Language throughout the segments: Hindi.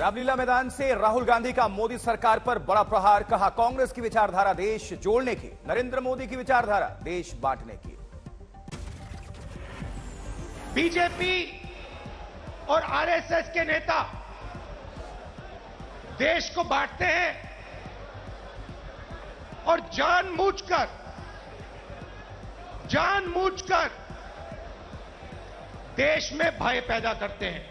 रामलीला मैदान से राहुल गांधी का मोदी सरकार पर बड़ा प्रहार। कहा, कांग्रेस की विचारधारा देश जोड़ने की, नरेंद्र मोदी की विचारधारा देश बांटने की। बीजेपी और आरएसएस के नेता देश को बांटते हैं और जानबूझकर देश में भय पैदा करते हैं।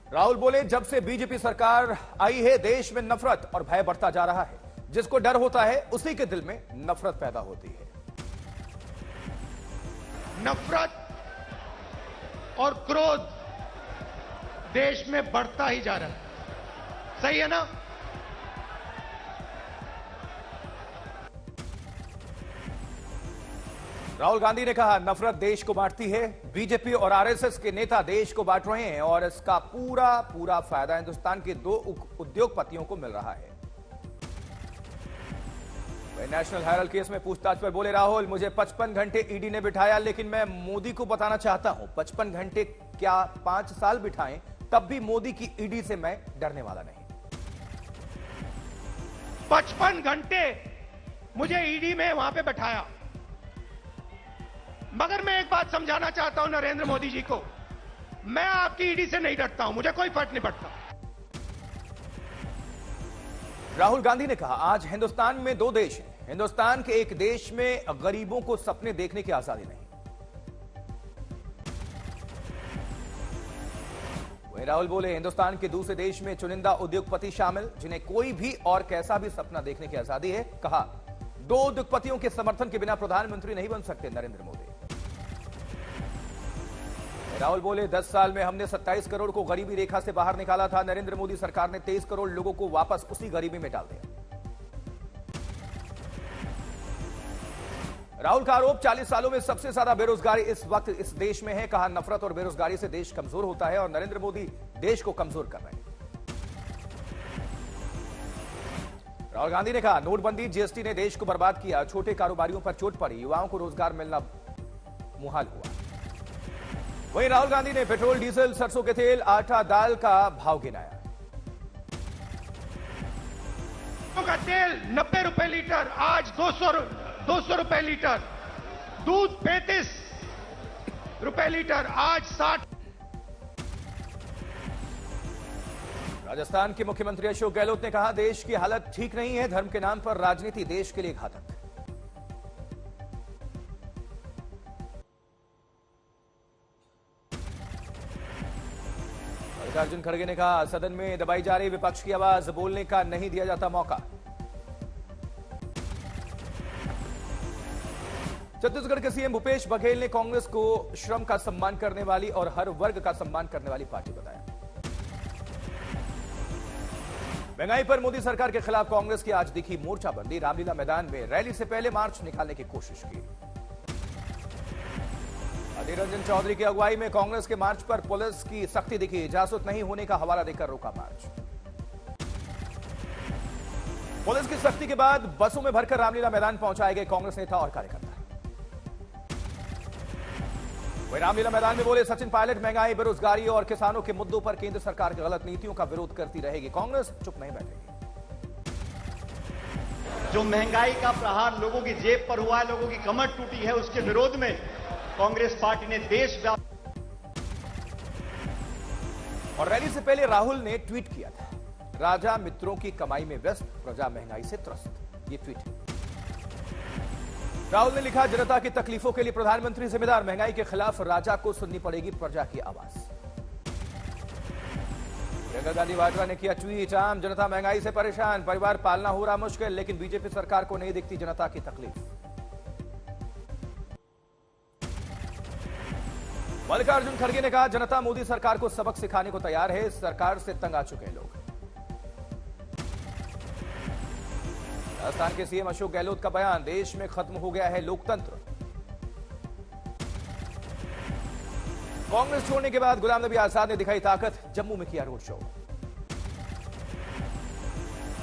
राहुल बोले, जब से बीजेपी सरकार आई है देश में नफरत और भय बढ़ता जा रहा है। जिसको डर होता है उसी के दिल में नफरत पैदा होती है। नफरत और क्रोध देश में बढ़ता ही जा रहा है। सही है ना? राहुल गांधी ने कहा, नफरत देश को बांटती है। बीजेपी और आरएसएस के नेता देश को बांट रहे हैं और इसका पूरा फायदा हिंदुस्तान के 2 उद्योगपतियों को मिल रहा है। नेशनल हेराल्ड केस में पूछताछ पर बोले राहुल, मुझे 55 घंटे ईडी ने बिठाया, लेकिन मैं मोदी को बताना चाहता हूं 55 घंटे क्या 5 साल बिठाएं, तब भी मोदी की ईडी से मैं डरने वाला नहीं। 55 घंटे मुझे ईडी में वहां पे बैठाया, मगर मैं एक बात समझाना चाहता हूं नरेंद्र मोदी जी को, मैं आपकी ईडी से नहीं डरता हूं, मुझे कोई फर्क नहीं पड़ता। राहुल गांधी ने कहा, आज हिंदुस्तान में 2 देश हैं। हिंदुस्तान के एक देश में गरीबों को सपने देखने की आजादी नहीं। वहीं राहुल बोले, हिंदुस्तान के दूसरे देश में चुनिंदा उद्योगपति शामिल, जिन्हें कोई भी और कैसा भी सपना देखने की आजादी है। कहा, 2 उद्योगपतियों के समर्थन के बिना प्रधानमंत्री नहीं बन सकते नरेंद्र मोदी। राहुल बोले, 10 साल में हमने 27 करोड़ को गरीबी रेखा से बाहर निकाला था। नरेंद्र मोदी सरकार ने 23 करोड़ लोगों को वापस उसी गरीबी में डाल दिया। राहुल का आरोप, 40 सालों में सबसे ज्यादा बेरोजगारी इस वक्त इस देश में है। कहा, नफरत और बेरोजगारी से देश कमजोर होता है और नरेंद्र मोदी देश को कमजोर कर रहे हैं। राहुल गांधी ने कहा, नोटबंदी जीएसटी ने देश को बर्बाद किया, छोटे कारोबारियों पर चोट पड़ी, युवाओं को रोजगार मिलना मुहाल हुआ। वहीं राहुल गांधी ने पेट्रोल, डीजल, सरसों के तेल, आटा, दाल का भाव गिनाया। का तेल 90 रुपए लीटर, आज 200 रुपए लीटर। दूध 35 रुपए लीटर, आज 60। राजस्थान के मुख्यमंत्री अशोक गहलोत ने कहा, देश की हालत ठीक नहीं है, धर्म के नाम पर राजनीति देश के लिए घातक। मल्लिकार्जुन खड़गे ने कहा, सदन में दबाई जा रही विपक्ष की आवाज, बोलने का नहीं दिया जाता मौका। छत्तीसगढ़ के सीएम भूपेश बघेल ने कांग्रेस को श्रम का सम्मान करने वाली और हर वर्ग का सम्मान करने वाली पार्टी बताया। महंगाई पर मोदी सरकार के खिलाफ कांग्रेस की आज दिखी मोर्चाबंदी। रामलीला मैदान में रैली से पहले मार्च निकालने की कोशिश की। अधीर रंजन चौधरी की अगुवाई में कांग्रेस के मार्च पर पुलिस की सख्ती दिखी। इजाजत नहीं होने का हवाला देकर रोका मार्च। पुलिस की सख्ती के बाद बसों में भरकर रामलीला मैदान पहुंचाए गए कांग्रेस नेता और कार्यकर्ता। वहीं रामलीला मैदान में बोले सचिन पायलट, महंगाई, बेरोजगारी और किसानों के मुद्दों पर केंद्र सरकार की गलत नीतियों का विरोध करती रहेगी, कांग्रेस चुप नहीं बैठेगी। जो महंगाई का प्रहार लोगों की जेब पर हुआ है, लोगों की कमर टूटी है, उसके विरोध में कांग्रेस पार्टी ने देशव्यापी। और रैली से पहले राहुल ने ट्वीट किया था, राजा मित्रों की कमाई में व्यस्त, प्रजा महंगाई से त्रस्त। ये ट्वीट है। राहुल ने लिखा, जनता की तकलीफों के लिए प्रधानमंत्री जिम्मेदार, महंगाई के खिलाफ राजा को सुननी पड़ेगी प्रजा की आवाज। प्रियंका गांधी वाड्रा ने किया ट्वीट, आम जनता महंगाई से परेशान, परिवार पालना हो रहा मुश्किल, लेकिन बीजेपी सरकार को नहीं दिखती जनता की तकलीफ। मल्लिकार्जुन खड़गे ने कहा, जनता मोदी सरकार को सबक सिखाने को तैयार है, इस सरकार से तंग आ चुके लोग। राजस्थान के सीएम अशोक गहलोत का बयान, देश में खत्म हो गया है लोकतंत्र। कांग्रेस छोड़ने के बाद गुलाम नबी आजाद ने दिखाई ताकत, जम्मू में किया रोड शो।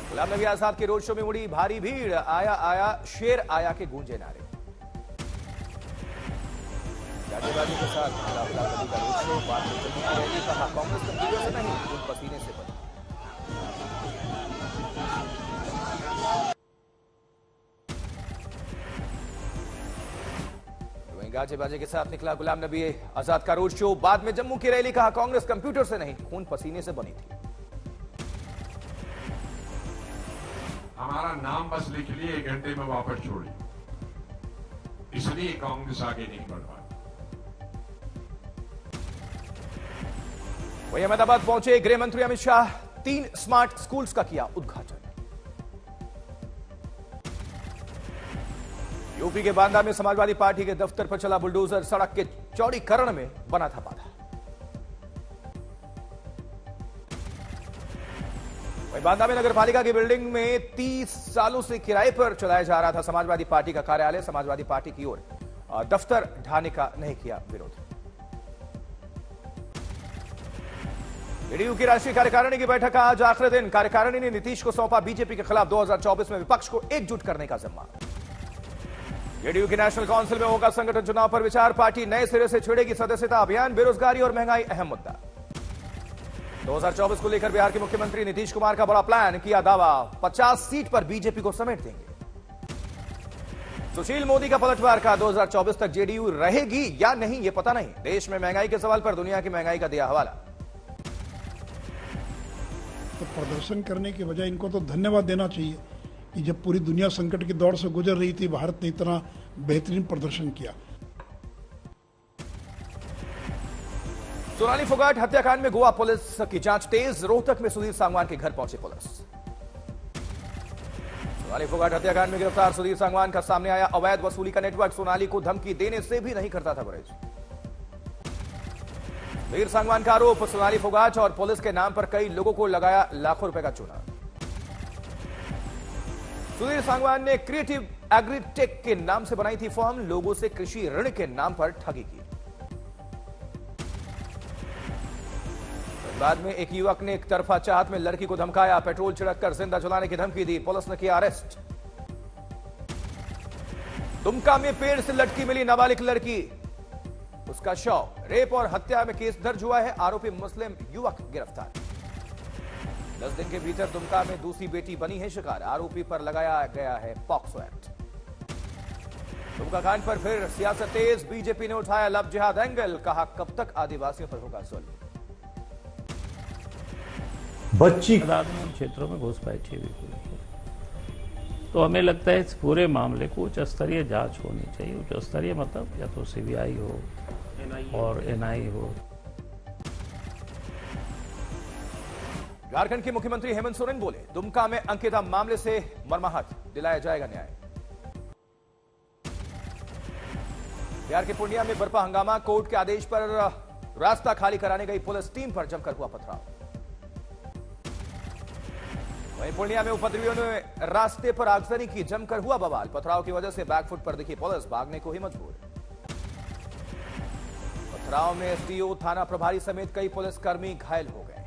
गुलाम नबी आजाद के रोड शो में उड़ी भारी भीड़, आया आया शेर आया के गूंजे नारे। गाजीबाजी के साथ गुलाम नबी का रोड शो, बाद में जम्मू की रैली, कहा कांग्रेस कंप्यूटर से नहीं खून पसीने से बनी। गाजीबाजी के साथ निकला गुलाम नबी आजाद का रोड शो, बाद में जम्मू की रैली, कहा कांग्रेस कंप्यूटर से नहीं खून पसीने से बनी थी। हमारा नाम बस लिख लिए, 1 घंटे में वापस छोड़िए, इसलिए कांग्रेस आगे नहीं बढ़ पाती। वहीं अहमदाबाद पहुंचे गृह मंत्री अमित शाह, 3 स्मार्ट स्कूल्स का किया उद्घाटन। यूपी के बांदा में समाजवादी पार्टी के दफ्तर पर चला बुलडोजर, सड़क के चौड़ीकरण में बना था बाधा। वहीं बांदा में नगरपालिका की बिल्डिंग में 30 सालों से किराए पर चलाया जा रहा था समाजवादी पार्टी का कार्यालय, समाजवादी पार्टी की ओर दफ्तर ढाने का नहीं किया विरोध। जेडीयू की राष्ट्रीय कार्यकारिणी की बैठक का आज आखिरी दिन, कार्यकारिणी ने नीतीश को सौंपा बीजेपी के खिलाफ 2024 में विपक्ष को एकजुट करने का जिम्मा। जेडीयू की नेशनल काउंसिल में होगा संगठन चुनाव पर विचार, पार्टी नए सिरे से छेड़ेगी सदस्यता अभियान, बेरोजगारी और महंगाई अहम मुद्दा। 2024 को लेकर बिहार के मुख्यमंत्री नीतीश कुमार का बड़ा प्लान, किया दावा 50 सीट पर बीजेपी को समेट देंगे। सुशील मोदी का पलटवार, का 2024 तक जेडीयू रहेगी या नहीं ये पता नहीं, देश में महंगाई के सवाल पर दुनिया की महंगाई का दिया हवाला। तो प्रदर्शन करने के बजाय इनको तो धन्यवाद देना चाहिए कि जब पूरी दुनिया संकट की दौर से गुजर रही थी, भारत ने इतना बेहतरीन प्रदर्शन किया। सोनाली फोगाट हत्याकांड में गोवा पुलिस की जांच तेज, रोहतक में सुधीर सांगवान के घर पहुंची पुलिस। सोनाली फोगाट हत्याकांड में गिरफ्तार सुधीर सांगवान का सामने आया अवैध वसूली का नेटवर्क, सोनाली को धमकी देने से भी नहीं करता था गुरेज। सुधीर सांगवान का आरोप, सोनाली फोगाट और पुलिस के नाम पर कई लोगों को लगाया लाखों रुपए का चूना। सुधीर सांगवान ने क्रिएटिव एग्रीटेक के नाम से बनाई थी फॉर्म, लोगों से कृषि ऋण के नाम पर ठगी की। बाद में एक युवक ने एक तरफा चाहत में लड़की को धमकाया, पेट्रोल छिड़ककर जिंदा जलाने की धमकी दी, पुलिस ने किया अरेस्ट। दुमका में पेड़ से लटकी मिली नाबालिग लड़की, उसका शव, रेप और हत्या में केस दर्ज हुआ है, आरोपी मुस्लिम युवक गिरफ्तार। 10 दिन के भीतर दुमका में दूसरी बेटी बनी है शिकार, आरोपी पर लगाया गया है पॉक्सो एक्ट। दुमका कांड पर फिर सियासत तेज, बीजेपी ने उठाया लव जिहाद एंगल, कहा कब तक आदिवासियों पर होगा जुल्म। बच्ची क्षेत्रों में घुसपैठी भी हुई है, तो हमें लगता है इस पूरे मामले को उच्च स्तरीय जांच होनी चाहिए। उच्च स्तरीय मतलब या तो सीबीआई हो और एनआई हो। झारखंड के मुख्यमंत्री हेमंत सोरेन बोले, दुमका में अंकिता मामले से मर्माहत, दिलाया जाएगा न्याय। बिहार के पूर्णिया में बरपा हंगामा, कोर्ट के आदेश पर रास्ता खाली कराने गई पुलिस टीम पर जमकर हुआ पथराव। वहीं पूर्णिया में उपद्रवियों ने रास्ते पर आगजनी की, जमकर हुआ बवाल, पथराव की वजह से बैकफुट पर दिखी पुलिस, भागने को ही मजबूर। पथराव में एसडीओ, थाना प्रभारी समेत कई पुलिसकर्मी घायल हो गए।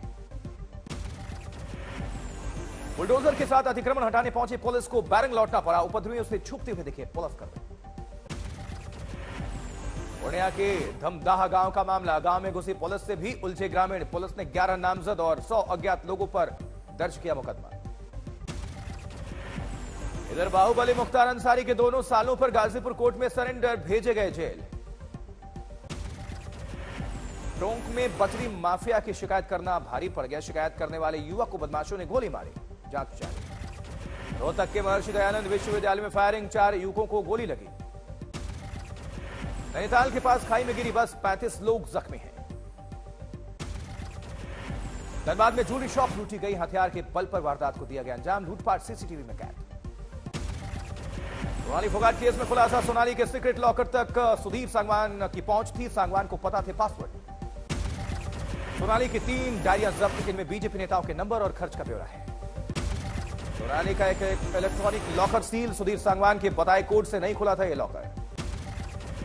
बुलडोजर के साथ अतिक्रमण हटाने पहुंची पुलिस को बैरंग लौटना पड़ा, उपद्रवियों से छुपते हुए दिखे पुलिसकर्मी। पूर्णिया के धमदाहा गांव का मामला, गांव में घुसी पुलिस से भी उलझे ग्रामीण, पुलिस ने 11 नामजद और 100 अज्ञात लोगों पर दर्ज किया मुकदमा। इधर बाहुबली मुख्तार अंसारी के दोनों सालों पर गाजीपुर कोर्ट में सरेंडर, भेजे गए जेल। टोंक में बकरी माफिया की शिकायत करना भारी पड़ गया, शिकायत करने वाले युवक को बदमाशों ने गोली मारी, जांच जारी। रोहतक के महर्षि दयानंद विश्वविद्यालय में फायरिंग, 4 युवकों को गोली लगी। नैनीताल के पास खाई में गिरी बस, 35 लोग जख्मी हैं। धनबाद में ज्वेलरी शॉप लूटी गई, हथियार के बल पर वारदात को दिया गया अंजाम, लूटपाट सीसीटीवी में कैद। सोनाली फोगाट केस में खुलासा, सोनाली के सीक्रेट लॉकर तक सुधीर सांगवान की पहुंच थी, सांगवान को पता थे पासवर्ड। सोनाली की 3 डायरियां जब्त, इनमें बीजेपी नेताओं के नंबर और खर्च का ब्यौरा है। सोनाली का एक electronic locker seal, Sudhir Sangwan के बताए कोड से नहीं खुला था यह लॉकर।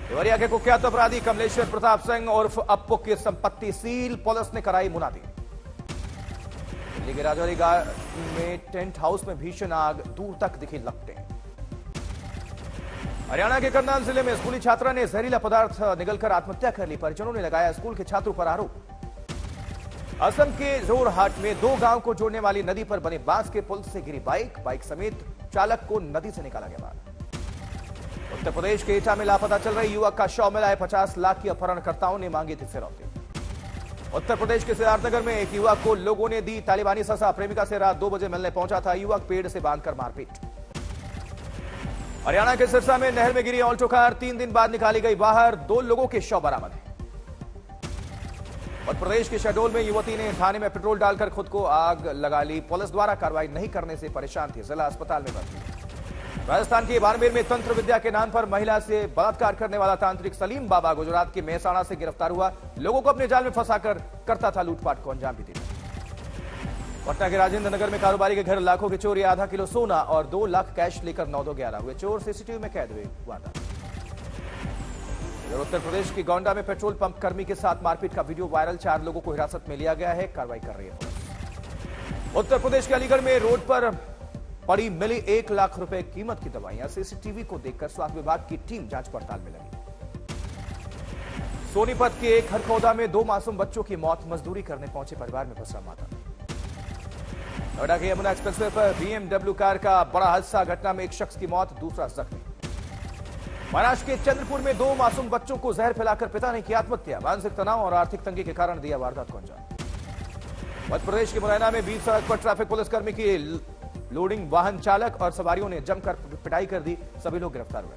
देवरिया के कुख्यात अपराधी कमलेश्वर प्रताप सिंह उर्फ अप्पू की संपत्ति सील, पुलिस ने कराई मुनादी। दिल्ली के राजौरी गांव में टेंट हाउस में भीषण आग, दूर तक दिखी लपटें। हरियाणा के करनाल जिले में स्कूली छात्रा ने जहरीला पदार्थ निगलकर आत्महत्या कर ली। परिजनों ने लगाया स्कूल के छात्रों पर आरोप। असम के जोरहाट में 2 गांव को जोड़ने वाली नदी पर बने बांस के पुल से गिरी बाइक समेत चालक को नदी से निकाला गया बाहर। उत्तर प्रदेश के एटा में लापता चल रहे युवक का शव मिला है। 50 लाख की अपहरणकर्ताओं ने मांगी थी फिरौती। उत्तर प्रदेश के सिद्धार्थनगर में एक युवक को लोगों ने दी तालिबानी सजा। प्रेमिका से रात 2 बजे मिलने पहुंचा था युवक, पेड़ से बांधकर मारपीट। हरियाणा के सिरसा में नहर में गिरी ऑल्टो कार 3 दिन बाद निकाली गई बाहर। 2 लोगों के शव बरामद हैं। उत्तर प्रदेश के शहडोल में युवती ने थाने में पेट्रोल डालकर खुद को आग लगा ली। पुलिस द्वारा कार्रवाई नहीं करने से परेशान थी, जिला अस्पताल में भर्ती। राजस्थान के बाड़मेर में तंत्र विद्या के नाम पर महिला से बलात्कार करने वाला तांत्रिक सलीम बाबा गुजरात के मेहसाणा से गिरफ्तार हुआ। लोगों को अपने जाल में फंसाकर करता था लूटपाट को अंजाम भी देता। पटना के राजेंद्र नगर में कारोबारी के घर लाखों की चोरी, आधा किलो सोना और 2 लाख कैश लेकर 9-11 हुए चोर सीसीटीवी में कैद हुए। वारदात। उत्तर प्रदेश की गोंडा में पेट्रोल पंप कर्मी के साथ मारपीट का वीडियो वायरल। 4 लोगों को हिरासत में लिया गया है, कार्रवाई कर रही है पुलिस। उत्तर प्रदेश के अलीगढ़ में रोड पर पड़ी मिली 1 लाख रुपए कीमत की दवाइयां। सीसीटीवी को देखकर स्वास्थ्य विभाग की टीम जांच पड़ताल में लगी। सोनीपत के खरखौदा में 2 मासूम बच्चों की मौत। मजदूरी करने पहुंचे परिवार में पसरा माता। नोएडा के यमुना एक्सप्रेसवे पर BMW कार का बड़ा हादसा। घटना में एक शख्स की मौत, दूसरा जख्मी। महाराष्ट्र के चंद्रपुर में 2 मासूम बच्चों को जहर पिलाकर पिता ने की आत्महत्या। मानसिक तनाव और आर्थिक तंगी के कारण दिया वारदात को अंजाम। मध्य प्रदेश के मुरैना में बीच सड़क पर ट्रैफिक पुलिसकर्मी की लोडिंग वाहन चालक और सवारियों ने जमकर पिटाई कर दी। सभी लोग गिरफ्तार हुए।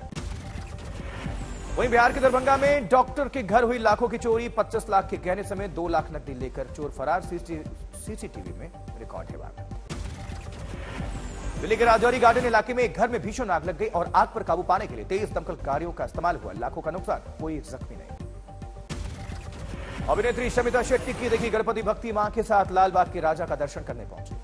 वहीं बिहार के दरभंगा में डॉक्टर के घर हुई लाखों की चोरी। 25 लाख के गहने समेत 2 लाख नकदी लेकर चोर फरार। सीसीटीवी में रिकॉर्ड है वारदात। दिल्ली के राजौरी गार्डन इलाके में एक घर में भीषण आग लग गई और आग पर काबू पाने के लिए तेज दमकल गाड़ियों का इस्तेमाल हुआ। लाखों का नुकसान, कोई जख्मी नहीं। अभिनेत्री शमिता शेट्टी की देखी गणपति भक्ति मां के साथ लालबाग के राजा का दर्शन करने पहुंची।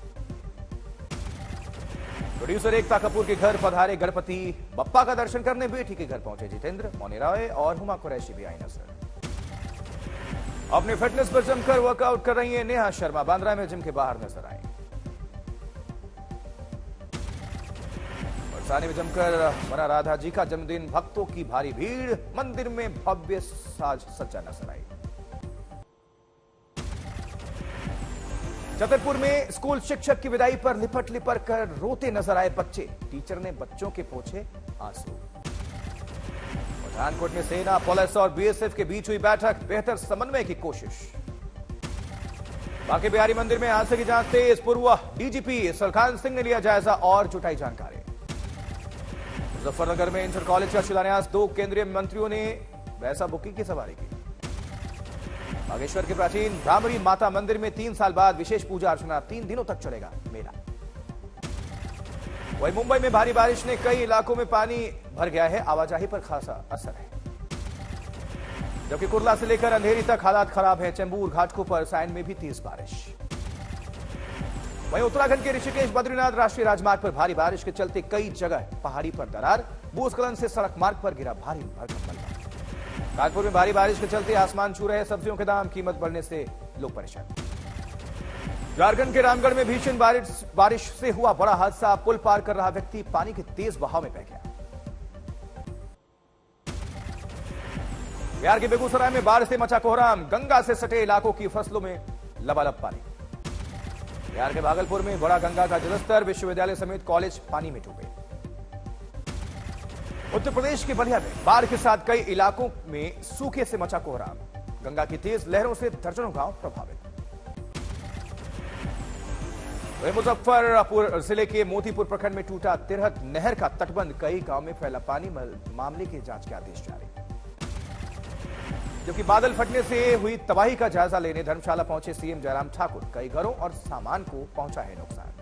प्रोड्यूसर एकता कपूर के घर पधारे गणपति बप्पा का दर्शन करने। बेटी के घर पहुंचे जितेंद्र, मौनी राय और हुमा कुरैशी भी आई नजर। अपने फिटनेस पर जमकर वर्कआउट कर रही है नेहा शर्मा। बांद्रा में जिम के बाहर नजर आई। बरसाने में जमकर मना राधा जी का जन्मदिन। भक्तों की भारी भीड़। मंदिर में भव्य साज सज्जा नजर आई। छतरपुर में स्कूल शिक्षक की विदाई पर लिपट कर रोते नजर आए बच्चे। टीचर ने बच्चों के पोंछे आंसू। पठानकोट में सेना, पुलिस और बीएसएफ के बीच हुई बैठक। बेहतर समन्वय की कोशिश। बांके बिहारी मंदिर में हादसे की जांच तेज। पूर्व डीजीपी सुलखान सिंह ने लिया जायजा और जुटाई जानकारी। मुजफ्फरनगर में इंटर कॉलेज का शिलान्यास। 2 केंद्रीय मंत्रियों ने वैसा बुकिंग की सवारी की। बागेश्वर के प्राचीन भ्रामरी माता मंदिर में 3 साल बाद विशेष पूजा अर्चना। 3 दिनों तक चलेगा मेला। वहीं मुंबई में भारी बारिश ने कई इलाकों में पानी भर गया है। आवाजाही पर खासा असर है। जबकि कुर्ला से लेकर अंधेरी तक हालात खराब है। चेंबूर, घाटकोपर, साइन में भी तेज बारिश। वहीं उत्तराखंड के ऋषिकेश बद्रीनाथ राष्ट्रीय राजमार्ग पर भारी बारिश के चलते कई जगह पहाड़ी पर दरार। भूस्खलन से सड़क मार्ग पर गिरा भारी भरकम मलबा। कानपुर में भारी बारिश के चलते आसमान छू रहे सब्जियों के दाम। कीमत बढ़ने से लोग परेशान। झारखंड के रामगढ़ में भीषण बारिश से हुआ बड़ा हादसा। पुल पार कर रहा व्यक्ति पानी के तेज बहाव में बह गया। बिहार के बेगूसराय में बारिश से मचा कोहराम। गंगा से सटे इलाकों की फसलों में लबालब पानी। बिहार के भागलपुर में बड़ा गंगा का जलस्तर। विश्वविद्यालय समेत कॉलेज पानी में डूबे। उत्तर प्रदेश के बलिया में बाढ़ के साथ कई इलाकों में सूखे से मचा कोहराम। गंगा की तेज लहरों से दर्जनों गांव प्रभावित। मुजफ्फरपुर जिले के मोतीपुर प्रखंड में टूटा तिरहत नहर का तटबंध। कई गांव में फैला पानी। मामले के जांच के आदेश जारी। जबकि बादल फटने से हुई तबाही का जायजा लेने धर्मशाला पहुंचे सीएम जयराम ठाकुर। कई घरों और सामान को पहुंचा है नुकसान।